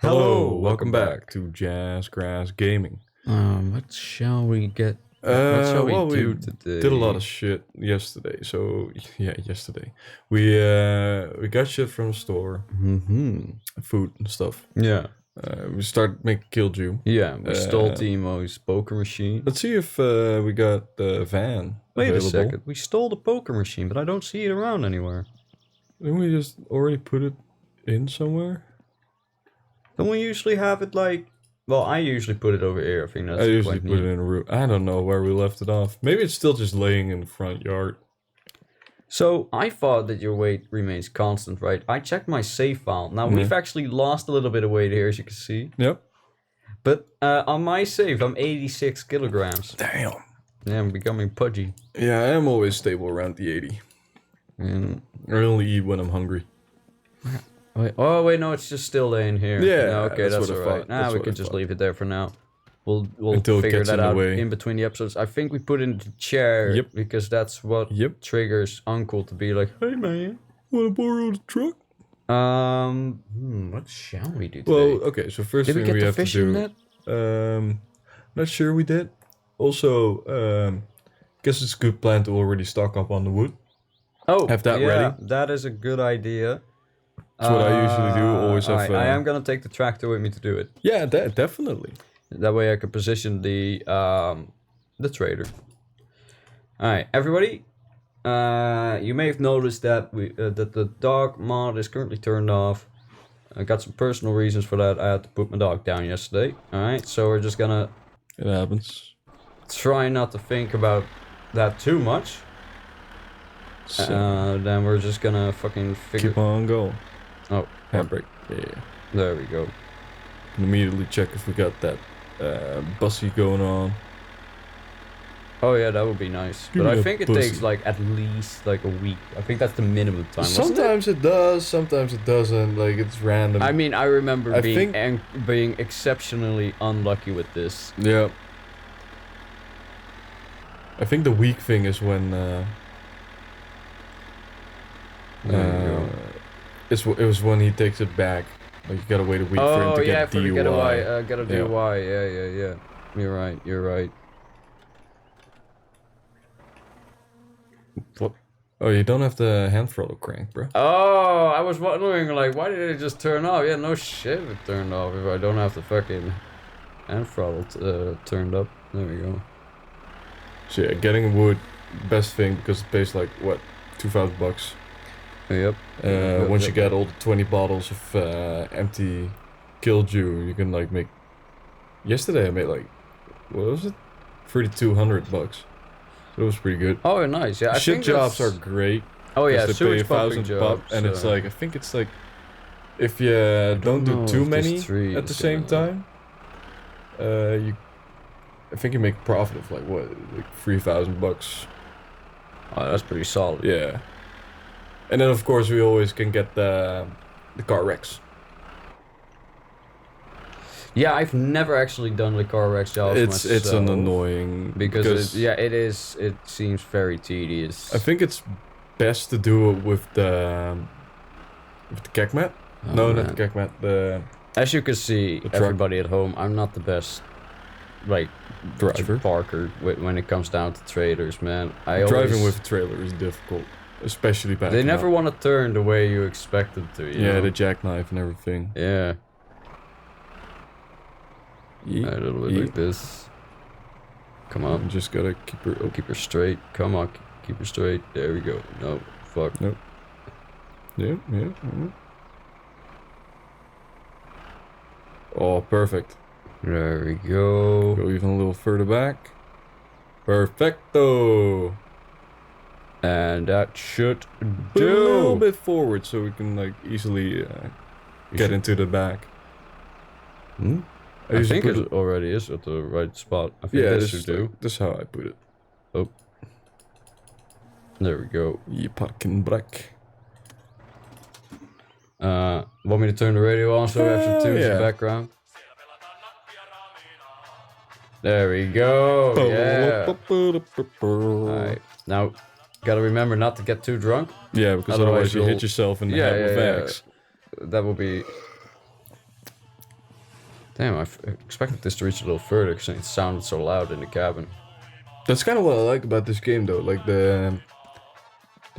Hello, welcome back to Jazzgrass Gaming. What shall we get? What shall we do today? Did a lot of shit yesterday. So yeah, yesterday we got shit from the store, food and stuff. Yeah, We started making Killju. yeah. We stole Timo's poker machine. Let's see if we got the van. Wait available. a second. We stole the poker machine, but I don't see it around anywhere. Didn't we just already put it in somewhere? Don't we usually have it like? Well, I usually put it over here. I think that's I usually quite put neat. it in a room. I don't know where we left it off. Maybe it's still just laying in the front yard. So I thought that your weight remains constant, right? I checked my save file. Now we've actually lost a little bit of weight here, as you can see. Yep. But on my save, I'm 86 kilograms. Damn. Yeah, I'm becoming pudgy. Yeah, I am always stable around the 80. And I only eat when I'm hungry. wait, oh wait, no, it's just still laying here. Yeah, No, okay, that's that's what I alright. thought. Nah, That's we what can I just thought. leave it there for now. We'll Until it figure gets that in the out way. in between the episodes. I think we put in the chair because that's what triggers Uncle to be like, "Hey man, wanna borrow the truck?" What shall we do today? Well, okay. So first Did we thing get we the have to fishing do. net? Not sure we did. Also, guess it's a good plan to already stock up on the wood. Oh, have that yeah, ready. That is a good idea. That's what I usually do. Always have. I am gonna take the tractor with me to do it. Yeah, definitely. That way I can position the trader. All right, everybody. You may have noticed that that the dog mod is currently turned off. I got some personal reasons for that. I had to put my dog down yesterday. All right, so we're just gonna It happens. try not to think about that too much. So, Then we're just gonna fucking figure. keep on going. Oh, Handbrake. Yeah. there we go. Immediately check if we got that bussy going on. Oh yeah, that would be nice. Give But me I that think it pussy. takes like at least like a week. I think that's the minimum time. wasn't it? Sometimes it does, sometimes it doesn't. Like it's random. I mean, I remember I being think- being exceptionally unlucky with this. Yeah. I think the weak thing is when it was when he takes it back. Like you gotta wait a week for him to yeah, get for the DUI. getaway, get a Yeah. DUI. Yeah. You're right. You're right. What? Oh, you don't have the hand throttle crank, bro. Oh, I was wondering, like, why did it just turn off? Yeah, no shit, it turned off if I don't have the fucking hand throttle turned up. There we go. So yeah, getting wood, best thing because it pays like what, $2,000. Yep. Once you get all the 20 bottles of empty Killju, you can like make. Yesterday I made like, what was it, $3,200. So it was pretty good. Oh, nice. Yeah, I Shit think jobs that's- are great. Oh yeah, Because they pay sewage pumping jobs. and it's like I think it's like if you don't know do too if this many tree at the is same gonna- time, I think you make a profit of like what, like $3,000. Oh, that's pretty solid. Yeah, and then of course we always can get the car wrecks. Yeah, I've never actually done the car wreck jobs It's an myself, annoying because it is. It seems very tedious. I think it's best to do it with the keg mat. Oh, No, man. not the keg mat. The As you can see, The truck. everybody at home, I'm not the best, like, driver. parker when it comes down to traders, man. Driving with a trailer is difficult, especially back. They never want to turn the way you expect them to. You Yeah, know? the jackknife and everything. Yeah. Yeet, A little bit like this. Come You on, just gotta keep her. keep her straight. Come on, keep her straight. There we go. No, fuck. Nope. Yeah. Oh, perfect. There we go. Go even a little further back. Perfecto. And that should Put it a little do. bit forward so we can like easily get into the back. Hmm? I I usually think put it already is at the right spot. I think Yeah, this this should do. is how I put it. Oh. There we go. Je parken brak. Want me to turn the radio on so we have some tunes in yeah. the background? There we go. Yeah. Alright. Now, gotta remember not to get too drunk. Yeah, because Otherwise otherwise you you'll- hit yourself in the Yeah, head with yeah, yeah. X. That will be Damn, I expected this to reach a little further because it sounded so loud in the cabin. That's kind of what I like about this game, though. Like the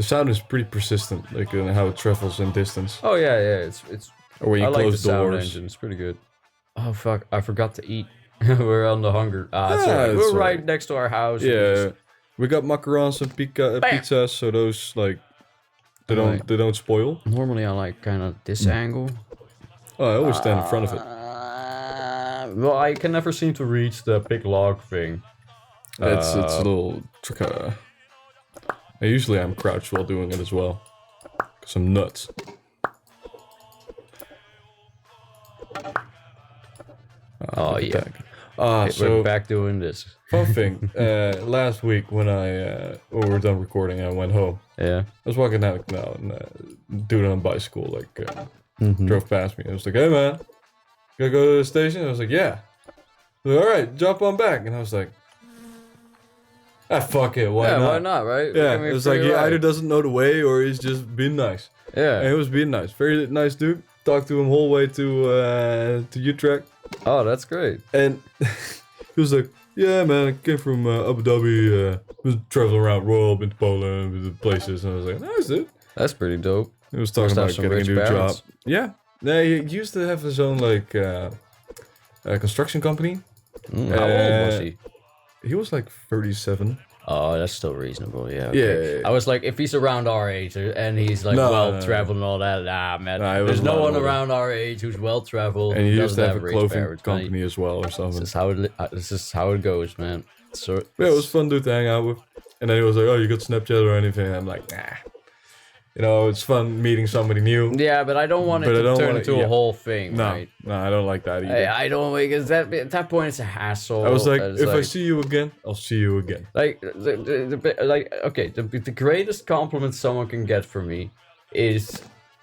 sound is pretty persistent, like in how it travels in distance. Oh yeah, it's. Or when you I like the close sound doors. engine. It's pretty good. Oh fuck! I forgot to eat. We're on the hunger. It's Yeah, alright. it's We're alright. right next to our house. Yeah, we got macarons and pizzas, so those like they Right. don't spoil. Normally I like kind of this angle. Oh, I always stand in front of it. Well, I can never seem to reach the big log thing. It's a little trick. Usually I'm crouched while doing it as well, cause I'm nuts. Oh yeah. Attack. We're So back doing this. fun thing. Last week when when we were done recording, I went home. Yeah. I was walking down the canal and dude on a bicycle like Mm-hmm. drove past me. I was like, "Hey man, gotta go to the station?" I was like, "Yeah." Like, all right, jump on back. And I was like, fuck it, why Yeah, not? why not, right? Yeah, Give me a it was like free he ride. either doesn't know the way or he's just being nice. Yeah. And he was being nice, very nice dude. Talked to him whole way to Utrecht, Oh, that's great. and he was like, "Yeah, man, I came from Abu Dhabi. Was traveling around Europe, into Poland, into places." And I was like, "Nice, dude." That's pretty dope. He was talking Must have about some getting a rich new parents. job. Yeah, he used to have his own like construction company. How old was he? He was like 37. Oh, that's still reasonable. Yeah. Yeah, Okay. yeah, yeah. I was like, if he's around our age and he's like No, well no, no. traveled and all that, man. Nah, he was There's a no lot one older. around our age who's well traveled. And he used to have a rich clothing parents, man. company as well or something. This is how it goes, man. So Yeah, it was fun dude to hang out with. And then he was like, "Oh, you got Snapchat or anything?" And I'm like, "Nah." You know, it's fun meeting somebody new. yeah, but I don't want it But I to don't turn wanna- into yeah. a whole thing, No, right? no, I don't like that either. I don't because at that point it's a hassle. I was like, It's if I see you again, I'll see you again. like the greatest compliment someone can get from me is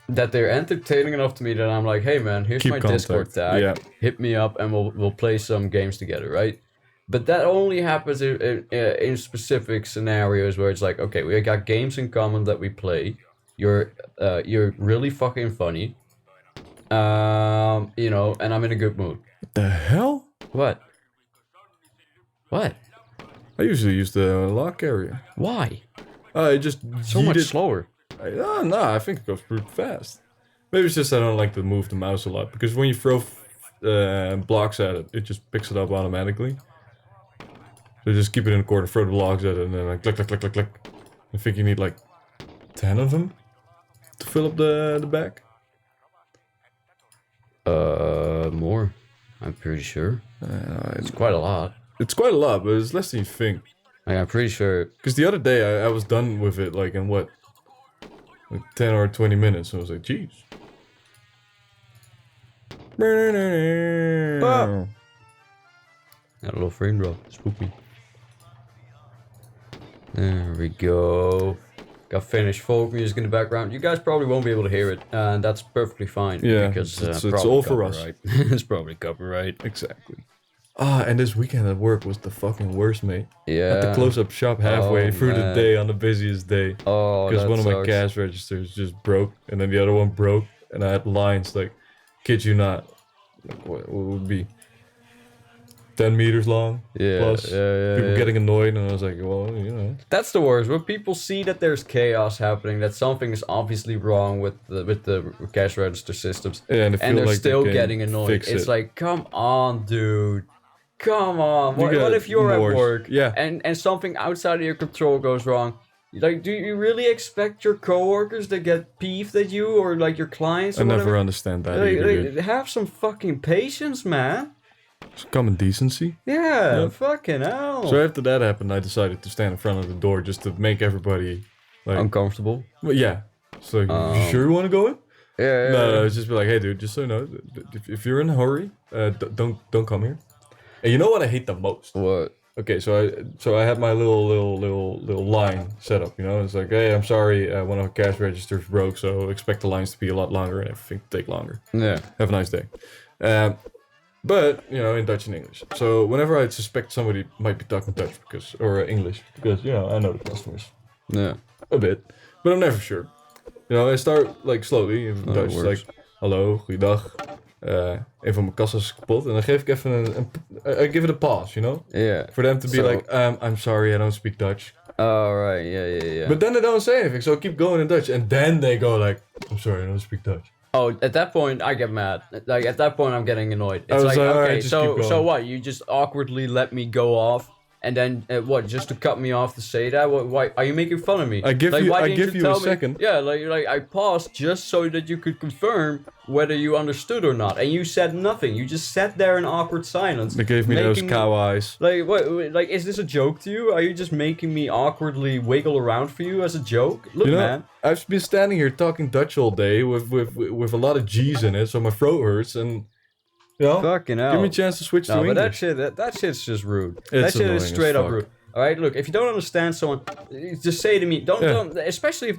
that they're entertaining enough to me that I'm like, hey man, here's Keep my contact. Discord tag. Yeah. Hit me up and we'll play some games together, right? But that only happens in specific scenarios where it's like, okay, we got games in common that we play. You're really fucking funny. You know, and I'm in a good mood. What the hell? What? What? I usually use the lock carrier. Why? I just So much yeet it- slower. No, I think it goes pretty fast. Maybe it's just I don't like to move the mouse a lot because when you throw blocks at it, it just picks it up automatically. So just keep it in the corner, throw the blocks at it, and then like click, click, click, click, click. I think you need like 10 of them to fill up the back. More. I'm pretty sure. It's quite a lot. It's quite a lot, but it's less than you think. Like, I'm pretty sure. Because the other day I was done with it like in what? Like 10 or 20 minutes. And I was like, jeez. Ah. Got a little frame drop. Spooky. There we go. Got Finnish folk music in the background. You guys probably won't be able to hear it, and that's perfectly fine. Yeah, because it's probably all for us. copyright. It's probably copyright. Exactly. And this weekend at work was the fucking worst, mate. Yeah. At the close-up shop halfway Oh, through the man. day on the busiest day. Oh, Because that one of my sucks. cash registers just broke, and then the other one broke, and I had lines like, kid you not, like what would be 10 meters long. Yeah, Plus yeah, people yeah. getting annoyed, and I was like, well, you know. That's the worst. When people see that there's chaos happening, that something is obviously wrong with the cash register systems, Yeah, and, they feel they're like they still can getting annoyed. fix It's it. like, come on, dude. Come on. You What got if you're more- at work yeah. and something outside of your control goes wrong? Like, do you really expect your coworkers to get peeved at you or like your clients or I never whatever? understand that Like, either, dude. have some fucking patience, man. It's common decency. Yeah, Yep. fucking hell. So after that happened, I decided to stand in front of the door just to make everybody like, Uncomfortable. well, yeah. So you sure you want to go in? Yeah. No, it's just be like, hey, dude, just so you know, if you're in a hurry, don't come here. And you know what I hate the most? What? Okay, so I had my little line set up. You know, it's like, hey, I'm sorry, one of our cash registers broke, so expect the lines to be a lot longer and everything to take longer. Yeah. Have a nice day. But you know, in Dutch and English. So whenever I suspect somebody might be talking Dutch or English, because you know I know the customers Yeah. a bit, but I'm never sure. You know, I start like slowly in Oh, it Dutch, works. like hallo, goeiedag, Een van mijn kassa's is kapot. En dan geef ik even I give it a pause, you know? Yeah. For them to be like, I'm sorry, I don't speak Dutch. Oh, right, yeah. But then they don't say anything, so I keep going in Dutch. And then they go like, I'm sorry, I don't speak Dutch. Oh, at that point, I get mad. Like, at that point, I'm getting annoyed. I It's was like, like, okay, alright, just keep so going. what? You just awkwardly let me go off, and then, what, just to cut me off to say that? Why are you making fun of me? I give like, you, why I didn't give you tell a me? second. Yeah, like I paused just so that you could confirm whether you understood or not, and you said nothing. You just sat there in awkward silence. They gave me those cow eyes. Like, what? Like, is this a joke to you? Are you just making me awkwardly wiggle around for you as a joke? Look, You know, man. I've been standing here talking Dutch all day with a lot of G's in it, so my throat hurts, and you know, Fucking hell. give me a chance to switch to No, but English. that shit's just rude. It's that shit annoying is as straight up fuck. rude. All right, look, if you don't understand someone, just say to me. Don't especially if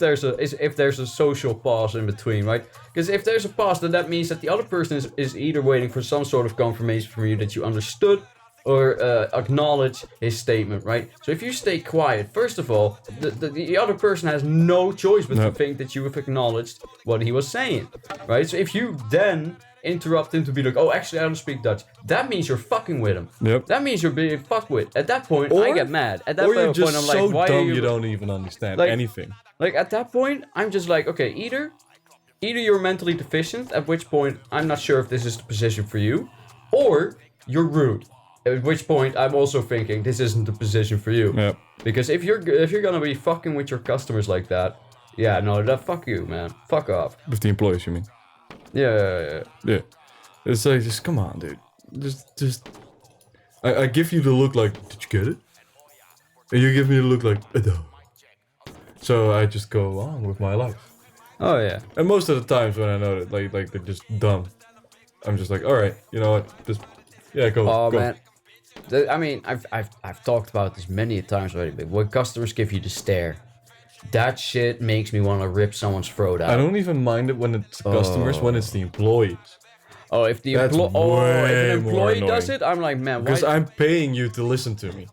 there's a social pause in between, right? Because if there's a pause, then that means that the other person is either waiting for some sort of confirmation from you that you understood, or acknowledge his statement, right? So if you stay quiet, first of all, the other person has no choice but to think that you have acknowledged what he was saying, right? So if you then interrupt him to be like, oh, actually, I don't speak Dutch, that means you're fucking with him. Yep. That means you're being fucked with. At that point, I get mad. At that Or you're point, just I'm so like, why dumb are you... you don't even understand Like- anything. Like, at that point, I'm just like, okay, either you're mentally deficient, at which point I'm not sure if this is the position for you, or you're rude. At which point I'm also thinking this isn't the position for you. Yep. Because if you're gonna be fucking with your customers like that, yeah, no, that fuck you, man. Fuck off. With the employees, you mean? Yeah. Yeah. It's like, just come on, dude. Just. I give you the look like, did you get it? And you give me the look like, no. So I just go on with my life. Oh yeah. And most of the times when I know that like they're just dumb, I'm just like, all right, you know what? Just go. Oh go. man. I mean, I've talked about this many times already, but when customers give you the stare, that shit makes me want to rip someone's throat out. I don't even mind it when it's customers, when it's the employees. Oh, if the That's if way an more employee does annoying. it, I'm like, man, Because why? I'm paying you to listen to me,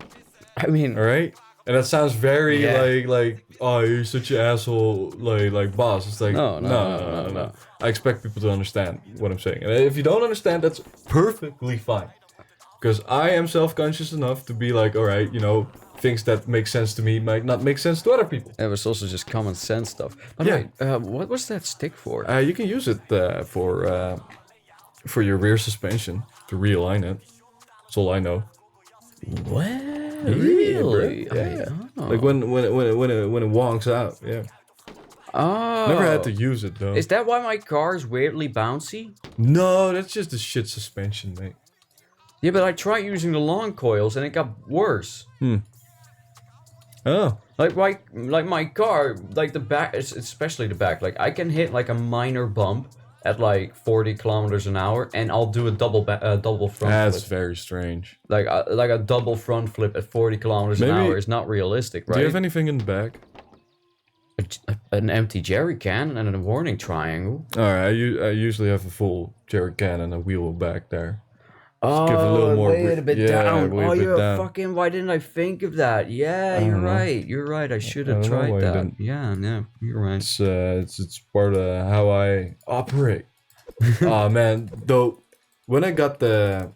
I mean, all right? And that sounds very Yeah. like oh, you're such an asshole like boss. It's like no. I expect people to understand what I'm saying. And if you don't understand, that's perfectly fine. Because I am self-conscious enough to be like, all right, you know, things that make sense to me might not make sense to other people. it was also just common sense stuff. By the way, what was that stick for? You can use it for your rear suspension to realign it. That's all I know. What? Yeah, Really? bro. Yeah. Oh. Like when it wonks out. Yeah. Oh. Never had to use it though. Is that why my car is weirdly bouncy? No, that's just a shit suspension, mate. Yeah, but I tried using the long coils and it got worse. Oh. Like my car, like the back, especially the back. Like I can hit like a minor bump at like 40 kilometers an hour, and I'll do a double front That's flip. very strange. Like a double front flip at 40 kilometers an Maybe- hour is not realistic, right? Do you have anything in the back? An empty jerry can and a warning triangle. Alright, I usually have a full jerry can and a wheel back there. Oh, give it a little more way ri- a bit yeah, down. way a Oh, bit you're down. fucking. Why didn't I think of that? Yeah, I you're don't know. right. You're right. I should I have don't know tried why you that. didn't. Yeah, you're right. It's part of how I operate. Oh man, though, when I got the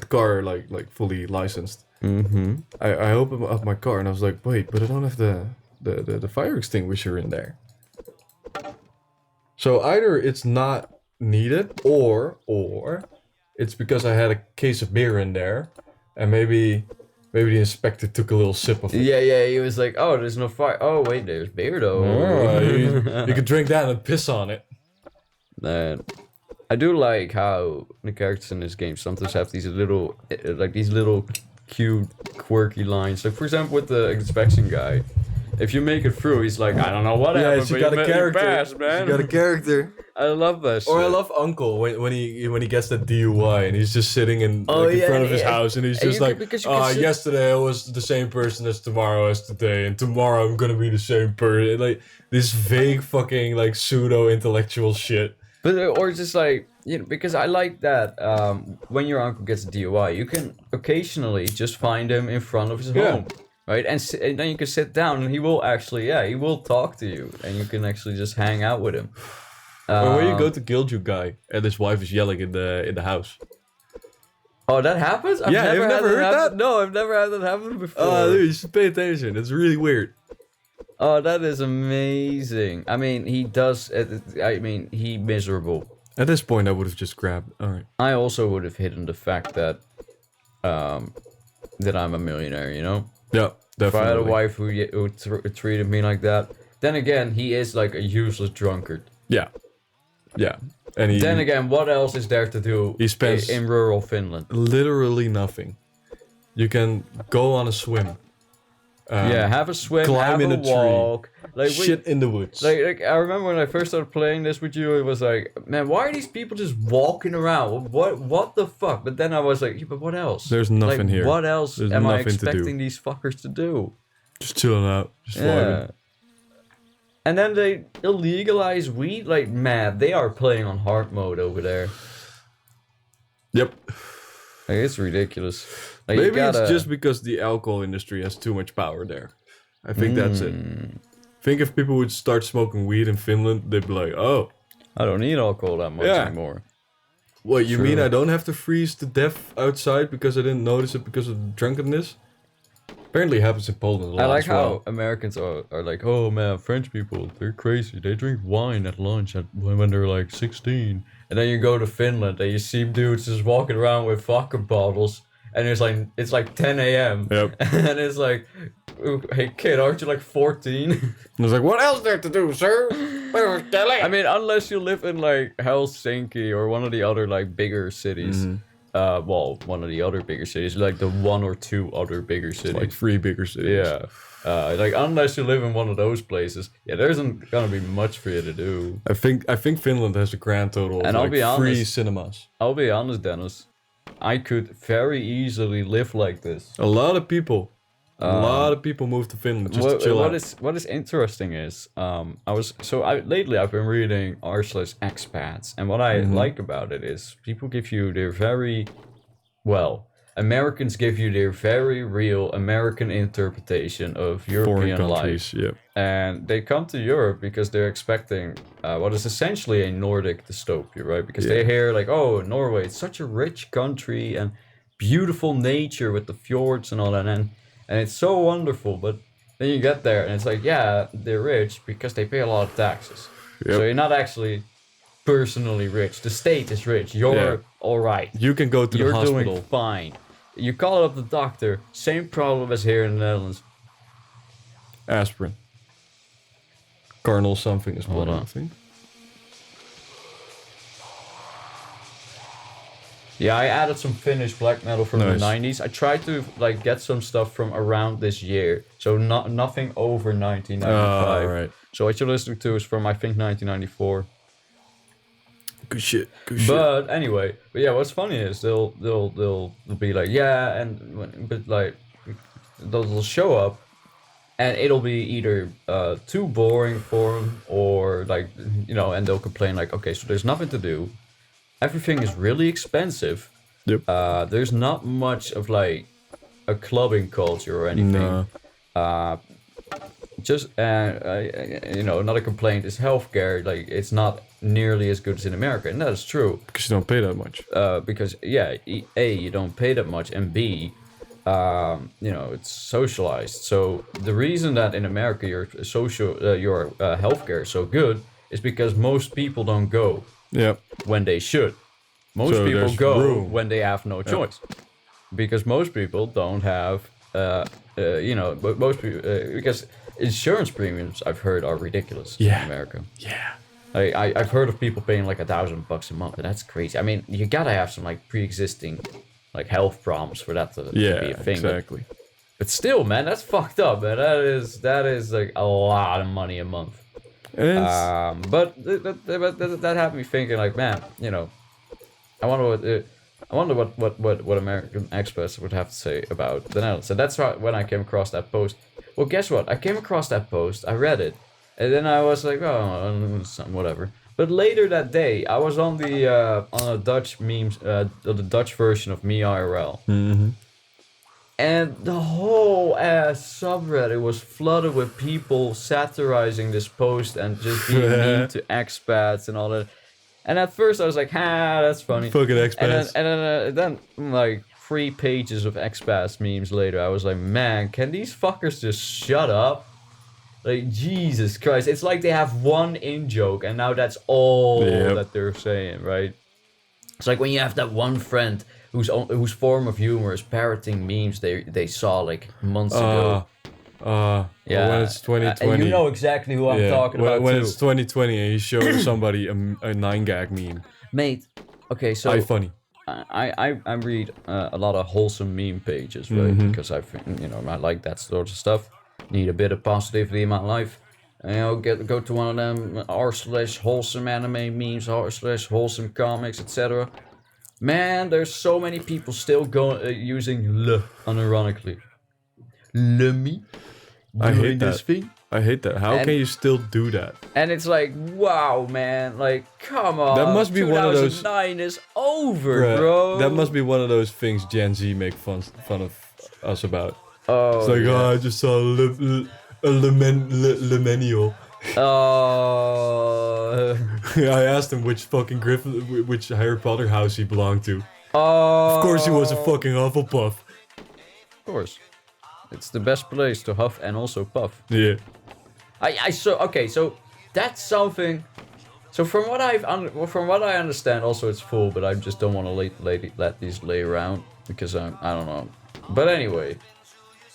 car like fully licensed, Mm-hmm. I opened up my car and I was like, wait, but I don't have the fire extinguisher in there. So either it's not needed, or it's because I had a case of beer in there, and maybe the inspector took a little sip of it. Yeah. He was like, "Oh, there's no fire. Oh, wait, there's beer though." Oh, you could drink that and piss on it. Man, I do like how the characters in this game sometimes have these little cute, quirky lines. Like for example, with the inspection guy, if you make it through, he's like, "I don't know what happened, but you passed, man." You got a character. I love that shit. Or I love Uncle when he gets that DUI and he's just sitting in front of his house and he's And just you like, can- because you can sit- yesterday I was the same person as tomorrow as today, and tomorrow I'm gonna be the same person. Like this vague fucking like pseudo intellectual shit. But or just like, you know, because I like that when your uncle gets a DUI, you can occasionally just find him in front of his Yeah. home, right? And then you can sit down and he will actually, he will talk to you, and you can actually just hang out with him. Or where you go to Gilju guy and his wife is yelling in the house. Oh, that happens? You've never heard that? No, I've never had that happen before. Oh, dude, you should pay attention. It's really weird. Oh, that is amazing. I mean, he does. He miserable. At this point, I would have just grabbed. All right. I also would have hidden the fact that, that I'm a millionaire. You know. Yeah, definitely. If I had a wife who treated me like that, then again, he is like a useless drunkard. Yeah. Yeah. And then again, what else is there to do in rural Finland? Literally nothing. You can go on a swim. Have a swim, climb have in a a walk. Like shit in the woods. Like I remember when I first started playing this with you, it was like, man, why are these people just walking around? What the fuck? But then I was like, yeah, but what else? There's nothing here. What else am I expecting these fuckers to do? Just chilling out, just vibing. And then they illegalize weed. Like, man, they are playing on hard mode over there. Yep. Like, it's ridiculous. Like, Maybe it's just because the alcohol industry has too much power there. I think that's it. I think if people would start smoking weed in Finland, they'd be like, oh. I don't need alcohol that much anymore. What, you mean I don't have to freeze to death outside because I didn't notice it because of drunkenness? Apparently it happens in Poland a lot. I like how Americans are like, oh man, French people, they're crazy. They drink wine at lunch when they're like 16. And then you go to Finland and you see dudes just walking around with vodka bottles. And it's like 10 a.m. Yep. And it's like, hey kid, aren't you like 14? And I was like, what else there to do, sir? I mean, unless you live in like Helsinki or one of the other like bigger cities. One of the other bigger cities, like the one or two other bigger cities. Like 3 bigger cities. Yeah. Like unless you live in one of those places, there isn't gonna be much for you to do. I think Finland has a grand total of I'll be honest, 3 cinemas. I'll be honest, Dennis. I could very easily live like this. A lot of people move to Finland just to chill out. What is interesting is lately I've been reading r/expats, and what I like about it is people give you their Americans give you their very real American interpretation of European life. Yeah. And they come to Europe because they're expecting what is essentially a Nordic dystopia, right? Because they hear like, oh, Norway, it's such a rich country and beautiful nature with the fjords and all that, and it's so wonderful. But then you get there and it's like, yeah, they're rich because they pay a lot of taxes. Yep. So you're not actually personally rich. The state is rich. You're all right. You can go to the hospital. You're doing fine. You call up the doctor. Same problem as here in the Netherlands. Aspirin. Carnal something is what I think. Yeah, I added some Finnish black metal from the 90s. I tried to like get some stuff from around this year, so nothing over 1995. Right. So what you're listening to is from I think 1994. Good shit. But anyway, what's funny is they'll be like, they'll show up, and it'll be either too boring for them, or like, and they'll complain like, okay, so there's nothing to do, everything is really expensive. Yep. There's not much of like a clubbing culture or anything. No. Another complaint is healthcare. Like, it's not nearly as good as in America, and that is true. Because you don't pay that much. Because A, you don't pay that much, and B, it's socialized. So the reason that in America your healthcare is so good is because most people don't go. When they should. Most people go when they have no choice, because most people don't have. Most people because insurance premiums I've heard are ridiculous in America. Yeah. I've heard of people paying like $1,000 a month, and that's crazy. I mean, you gotta have some like pre-existing like health problems for that to be a thing. Exactly. But still, man, that's fucked up, man. That is like a lot of money a month. But that had me thinking, like, man, I wonder what American experts would have to say about the Netherlands. So that's right when I came across that post. Well, guess what? I came across that post. I read it, and then I was like, oh, whatever. But later that day, I was on the on a Dutch memes, the Dutch version of Me IRL. Mm-hmm. And the whole ass subreddit was flooded with people satirizing this post and just being mean to expats and all that. And at first I was like, that's funny. Fucking expats. And then like 3 pages of expats memes later, I was like, man, can these fuckers just shut up? Like, Jesus Christ. It's like they have one in-joke and now that's all that they're saying, right? It's like when you have that one friend whose form of humor is parroting memes they saw like months ago. Yeah. When it's 2020. And you know exactly who I'm talking about when too. it's 2020 and you show somebody a 9gag meme. Mate, okay, so... I funny. I read a lot of wholesome meme pages, right? Because I like that sort of stuff. Need a bit of positivity in my life. Go to one of them r/wholesome anime memes, r/wholesome comics, etc. Man, there's so many people still using le unironically. Le me. I hate this that. thing. I hate that. How can you still do that? And it's like, wow, man, like, come on. That must be one of those. 2009 is over, bro. That must be one of those things Gen Z make fun of us about. Oh, it's like, I just saw a Lemenial. I asked him which fucking which Harry Potter house he belonged to. Of course he was a fucking Hufflepuff. Of course. It's the best place to huff and also puff. Yeah. So that's something. So from what I understand, also it's full, but I just don't want to let these lay around because I don't know. But anyway,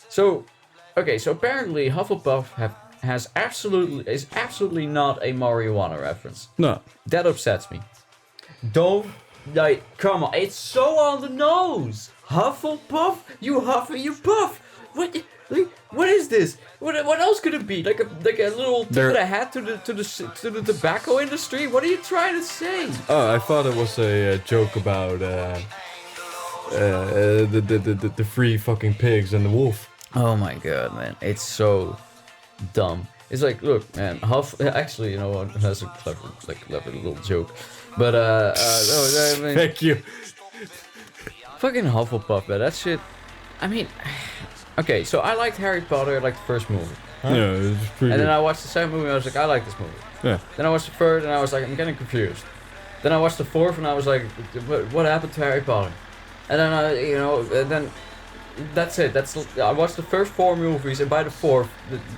so apparently Hufflepuff is absolutely not a marijuana reference. No. That upsets me. Come on, it's so on the nose. Hufflepuff, you huff and you puff. What is this? What else could it be? Like a little tip of the hat to the tobacco industry? What are you trying to say? Oh, I thought it was a joke about the 3 fucking pigs and the wolf. Oh my god, man, it's so dumb. It's like, look, man, actually, you know what? That's a clever little joke. But no, I mean, thank you. Fucking Hufflepuff, man, that shit. I mean. Okay, so I liked Harry Potter, I liked the first movie. Huh? Yeah, it was pretty And then good. I watched the second movie and I was like, I like this movie. Yeah. Then I watched the third and I was like, I'm getting confused. Then I watched the fourth and I was like, what happened to Harry Potter? And then then that's it. I watched the first 4 movies and by the fourth,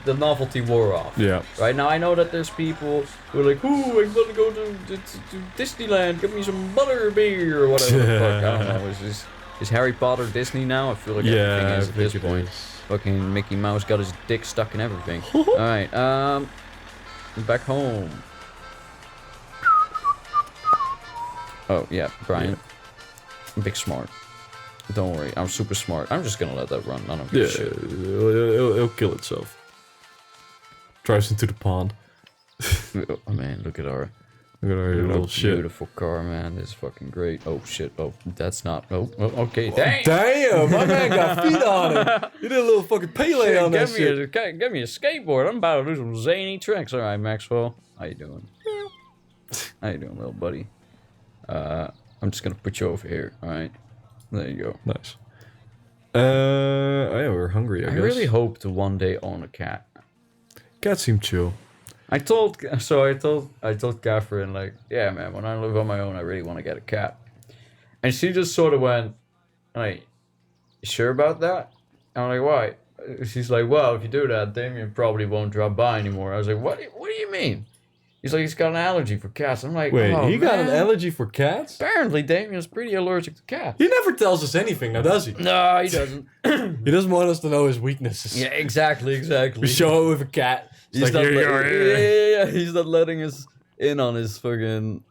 the novelty wore off. Yeah. Right now I know that there's people who are like, ooh, I'm gonna go to Disneyland, give me some butter beer or whatever the fuck. I don't know, Is Harry Potter Disney now? I feel like everything is at this point. Fucking Mickey Mouse got his dick stuck in everything. Alright, back home. Oh, yeah, Brian. Big smart. Don't worry, I'm super smart. I'm just gonna let that run. I don't give a shit. It'll kill itself. Drives into the pond. Oh man, look at our little shit. beautiful car, man. This is fucking great. Oh shit. Oh, that's not. Oh, okay. Dang. Damn, my man got feet on it. He did a little fucking Pele on that shit. Get me a skateboard. I'm about to do some zany tricks. All right, Maxwell. How you doing? How you doing, little buddy? I'm just gonna put you over here. All right. There you go. Nice. Oh yeah, we're hungry. I guess. really hope to one day own a cat. Cats seem chill. I told Catherine, like, yeah, man, when I live on my own, I really want to get a cat. And she just sort of went, like, you sure about that? I'm like, why? She's like, well, if you do that, Damien probably won't drop by anymore. I was like, what do you mean? He's like, he's got an allergy for cats. I'm like, wait, oh, he got an man. allergy for cats? Apparently, Damien's pretty allergic to cats. He never tells us anything now, does he? No, he doesn't. He doesn't want us to know his weaknesses. Yeah, exactly. We show it with a cat. He's not yeah. He's not letting us in on his fucking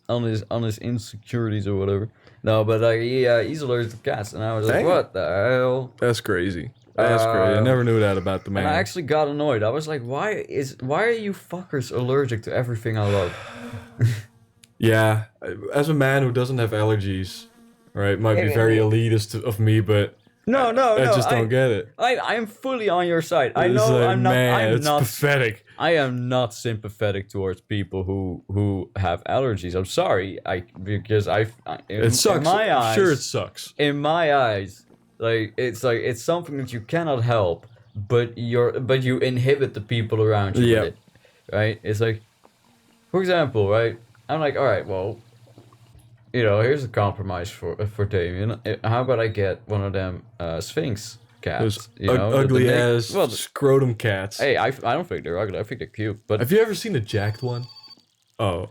on his insecurities or whatever. No, but he's allergic to cats, and I was like, what the hell? That's crazy. That's crazy. I never knew that about the man. And I actually got annoyed. I was like, why are you fuckers allergic to everything I love? Yeah, as a man who doesn't have allergies, right, might be very elitist of me, but No, I just don't get it. I am fully on your side. I It's know like, I'm not. Man, I'm it's not pathetic. I am not sympathetic towards people who have allergies. I'm sorry. It It sucks. In my eyes, Sure, it sucks. in my eyes, Like it's something that you cannot help, but you inhibit the people around you with it, right? It's like, for example, right? I'm like, all right, well, here's a compromise for Damien. How about I get one of them Sphinx cats? Those ugly ass well, scrotum cats. hey, I don't think they're ugly. I think they're cute. But have you ever seen a jacked one? Oh.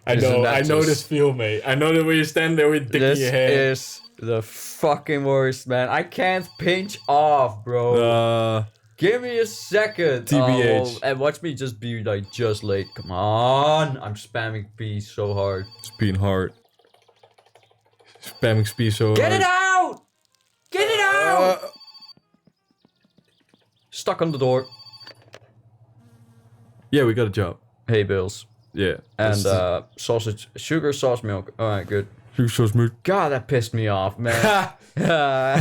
I Isn't know that this just- feel, mate. I know the way you stand there with dick in this your hand. is the fucking worst, man. I can't pinch off, bro. Give me a second. TBH. And watch me just be like just late. Come on. I'm spamming P so hard. It's being hard. Spamming speed so hard. Get it out! Get it out! Stuck on the door. Yeah, we got a job. Hey, Bills. Yeah. And sausage, sugar, sauce, milk. Alright, good. Who's so smooth? God, that pissed me off, man. By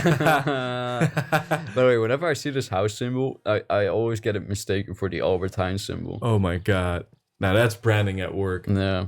the way, whenever I see this house symbol, I always get it mistaken for the Albertine symbol. Oh my god. Now that's branding at work. Yeah.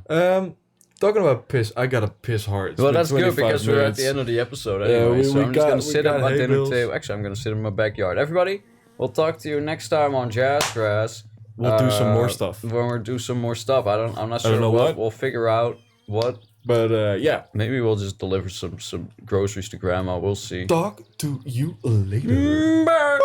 Talking about piss, I gotta piss hard. It's Well, been that's good 25 because we're at minutes. the end of the episode Yeah, anyway. So I'm just gonna we sit at got my hay dinner bills. table. Actually, I'm gonna sit in my backyard. Everybody, we'll talk to you next time on Jazzgrass. We'll do some more stuff. When we do some more stuff, I'm not sure don't know what. We'll figure out what. But yeah. Maybe we'll just deliver some groceries to grandma. We'll see. Talk to you later. Bye.